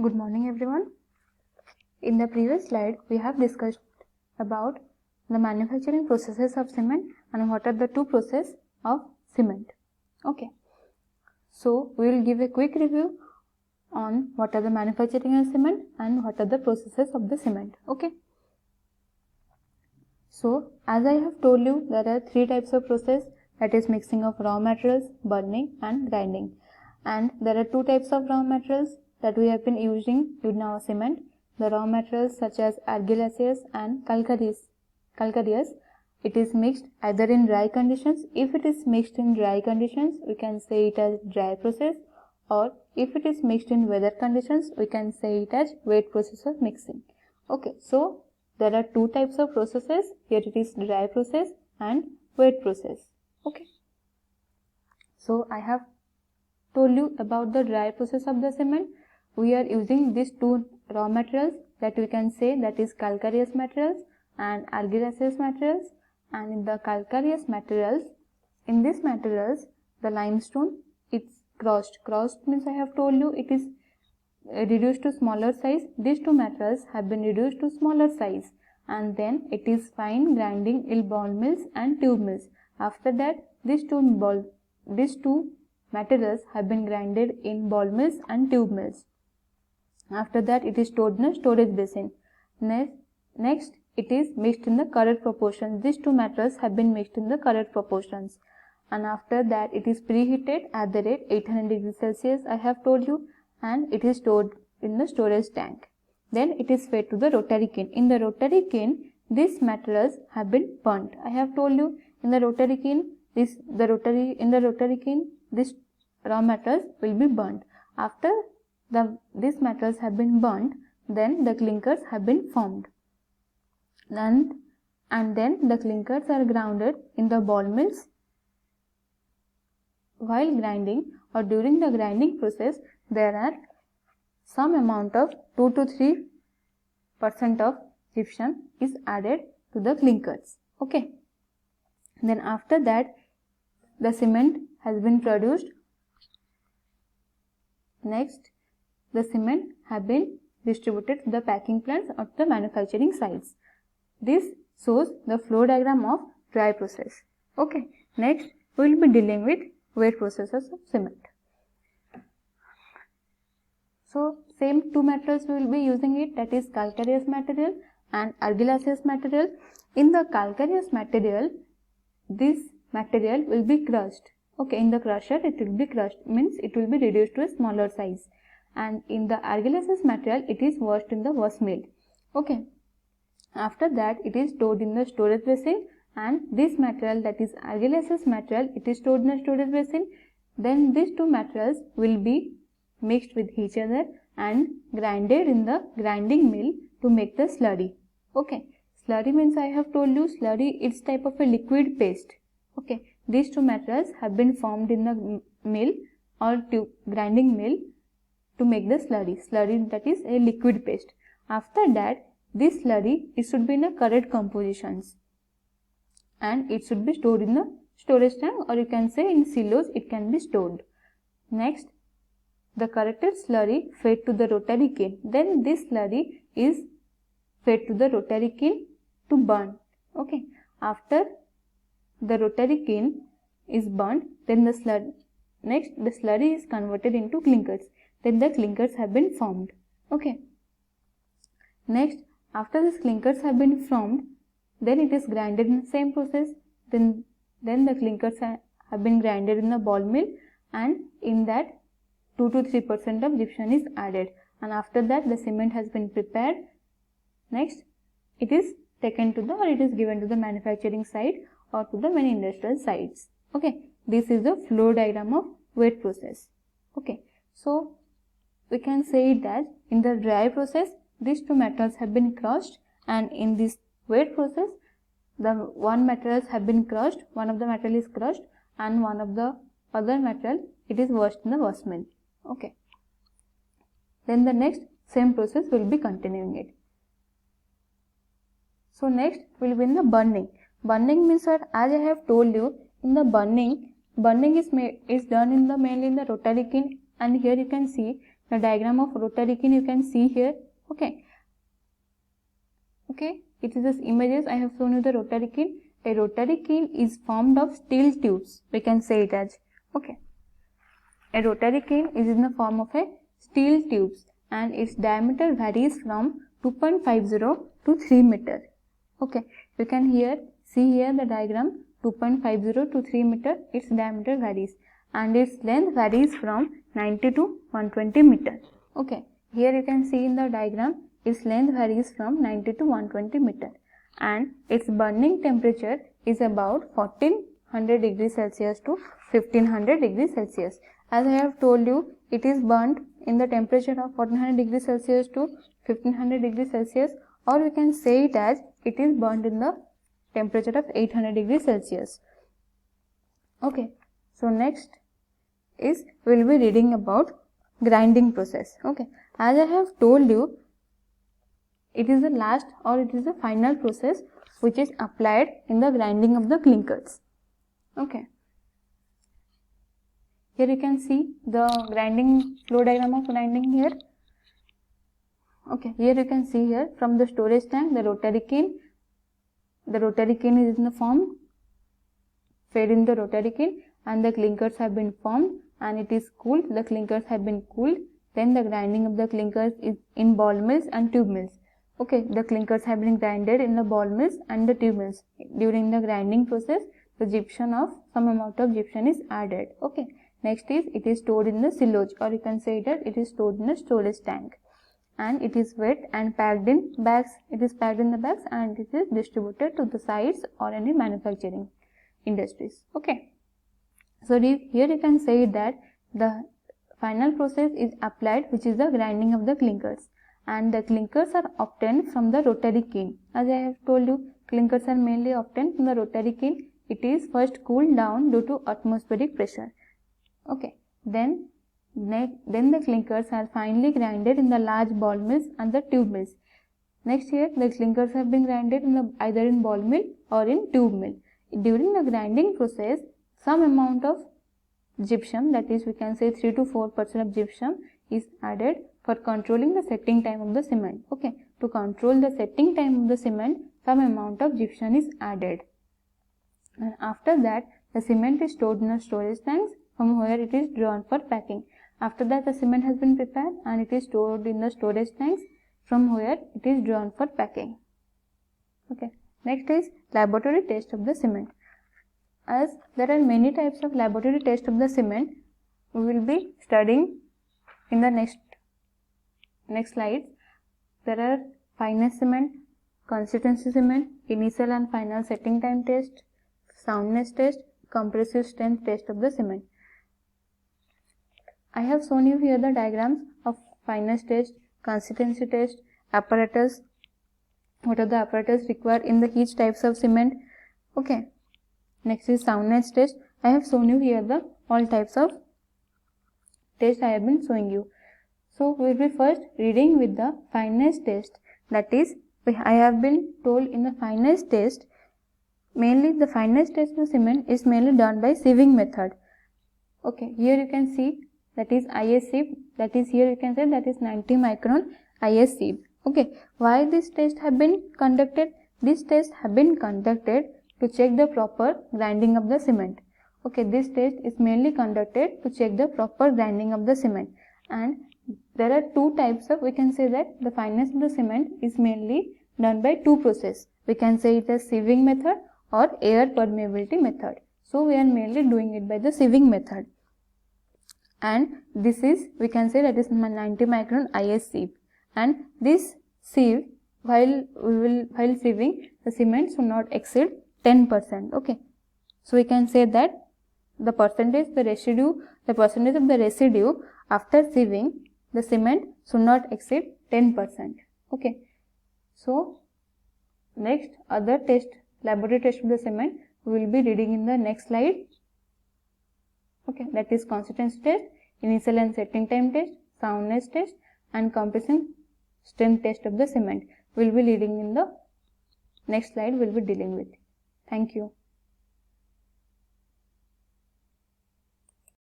Good morning everyone. In the previous slide, we have discussed about the manufacturing processes of cement and what are the two processes of cement. Okay. So, we will give a quick review on what are the manufacturing of cement and what are the processes of the cement. Okay. So, as I have told you, there are three types of process, that is mixing of raw materials, burning and grinding. And there are two types of raw materials that we have been using in our cement. The raw materials such as argillaceous and calcareous. It is mixed either in dry conditions. If it is mixed in dry conditions, we can say it as dry process, or if it is mixed in weather conditions, we can say it as wet process of mixing. Okay, so there are two types of processes. Here it is dry process and wet process. Okay. So I have told you about the dry process of the cement. We are using these two raw materials that we can say, that is calcareous materials and argillaceous materials. And in the calcareous materials, in these materials, the limestone, it's crushed. Crushed means I have told you it is reduced to smaller size. These two materials have been reduced to smaller size, and then it is fine grinding in ball mills and tube mills. After that, these two materials have been grinded in ball mills and tube mills. After that, it is stored in a storage basin. Next, it is mixed in the correct proportions. These two materials have been mixed in the correct proportions. And after that, it is preheated at the rate 800 degrees Celsius, I have told you, and it is stored in the storage tank. Then it is fed to the rotary kiln. In the rotary kiln, these materials have been burnt. I have told you, in the rotary kiln, these raw materials will be burnt. After these materials have been burnt, then the clinkers have been formed. And then the clinkers are grounded in the ball mills. While grinding or during the grinding process, there are some amount of 2 to 3% of gypsum is added to the clinkers. Okay. Then after that, the cement has been produced. Next, the cement have been distributed to the packing plants or the manufacturing sites. This shows the flow diagram of dry process. Okay. Next, we will be dealing with wet processes of cement. So, same two materials we will be using it, that is calcareous material and argillaceous material. In the calcareous material, this material will be crushed. Okay, in the crusher it will be crushed, means it will be reduced to a smaller size. And in the argillaceous material, it is washed in the wash mill. Okay. After that, it is stored in the storage basin, and this material, that is argillaceous material, it is stored in the storage basin. Then these two materials will be mixed with each other and grinded in the grinding mill to make the slurry. Okay. Slurry means I have told you, slurry is type of a liquid paste. Okay. These two materials have been formed in the mill or grinding mill to make the slurry. Slurry, that is a liquid paste. After that, this slurry, it should be in a correct compositions, and it should be stored in the storage tank, or you can say in silos it can be stored. Next, the corrected slurry fed to the rotary kiln. Then this slurry is fed to the rotary kiln to burn. Okay. After the rotary kiln is burnt, then the slurry is converted into clinkers. Then the clinkers have been formed. Okay. Next, after these clinkers have been formed, then it is grinded in the same process. Then the clinkers have been grinded in the ball mill, and in that 2 to 3% of gypsum is added. And after that, the cement has been prepared. Next, it is taken to the, or it is given to the manufacturing site or to the many industrial sites. Okay. This is the flow diagram of wet process. Okay. So, we can say that in the dry process, these two materials have been crushed, and in this wet process, the one materials have been crushed, one of the material is crushed, and one of the other material, it is washed in the wash mill. Okay. Then the next same process will be continuing it. So next will be in the burning. Burning means that, as I have told you, in the burning is done in the mainly in the rotary kiln, and here you can see the diagram of rotary kiln you can see here. Okay, it is this images I have shown you the rotary kiln. A rotary kiln is formed of steel tubes, we can say it as. Okay, a rotary kiln is in the form of a steel tubes and its diameter varies from 2.50 to 3 meter. Okay, you can see here the diagram, 2.50 to 3 meter, its diameter varies, and its length varies from 90 to 120 meter. Okay, here you can see in the diagram, its length varies from 90 to 120 meter, and its burning temperature is about 1400 degrees Celsius to 1500 degrees Celsius. As I have told you, it is burnt in the temperature of 1400 degrees Celsius to 1500 degrees Celsius, or we can say it as it is burnt in the temperature of 800 degrees Celsius. Okay, so next is we will be reading about grinding process. Okay, as I have told you, it is the last or it is the final process which is applied in the grinding of the clinkers. Okay, here you can see the grinding flow diagram of grinding here. Okay, here you can see here from the storage tank, the rotary kiln is in the form fed in the rotary kiln, and the clinkers have been formed and it is cooled. The clinkers have been cooled. Then the grinding of the clinkers is in ball mills and tube mills. Okay, the clinkers have been grinded in the ball mills and the tube mills. During the grinding process, the gypsum of some amount of gypsum is added. Okay, next is it is stored in the silage, or you can say that it is stored in a storage tank, and it is wet and packed in bags. It is packed in the bags and it is distributed to the sites or any manufacturing industries. Okay, so here you can say that the final process is applied, which is the grinding of the clinkers, and the clinkers are obtained from the rotary kiln. As I have told you, clinkers are mainly obtained from the rotary kiln. It is first cooled down due to atmospheric pressure. Okay, then the clinkers are finally grinded in the large ball mills and the tube mills. Next here, the clinkers have been grinded in either in ball mill or in tube mill. During the grinding process, some amount of gypsum, that is we can say 3 to 4% of gypsum is added for controlling the setting time of the cement. Okay, to control the setting time of the cement, some amount of gypsum is added, and after that the cement is stored in a storage tanks from where it is drawn for packing. After that, the cement has been prepared and it is stored in the storage tanks from where it is drawn for packing. Okay, next is laboratory test of the cement. As there are many types of laboratory test of the cement, we will be studying in the next slides. There are fineness cement, consistency cement, initial and final setting time test, soundness test, compressive strength test of the cement. I have shown you here the diagrams of fineness test, consistency test, apparatus, what are the apparatus required in the each types of cement. Okay, next is soundness test. I have shown you here the all types of test I have been showing you. So we will be first reading with the fineness test. That is, I have been told in the fineness test, mainly the fineness test of cement is mainly done by sieving method. Okay, here you can see that is IS sieve, that is here you can say that is 90 micron IS sieve. Okay, why this test have been conducted? This test have been conducted to check the proper grinding of the cement. Okay, this test is mainly conducted to check the proper grinding of the cement, and there are two types of, we can say that the fineness of the cement is mainly done by two processes. We can say it as sieving method or air permeability method. So we are mainly doing it by the sieving method, and this is, we can say that is 90 micron IS sieve, and this sieve, while sieving, the cement should not exceed 10%. Okay, so we can say that the percentage of the residue after sieving the cement should not exceed 10%. Okay, so next other test, laboratory test of the cement, we will be reading in the next slide. Okay, that is consistency test, initial and setting time test, soundness test, and compressive strength test of the cement. We will be reading in the next slide. We will be dealing with. Thank you.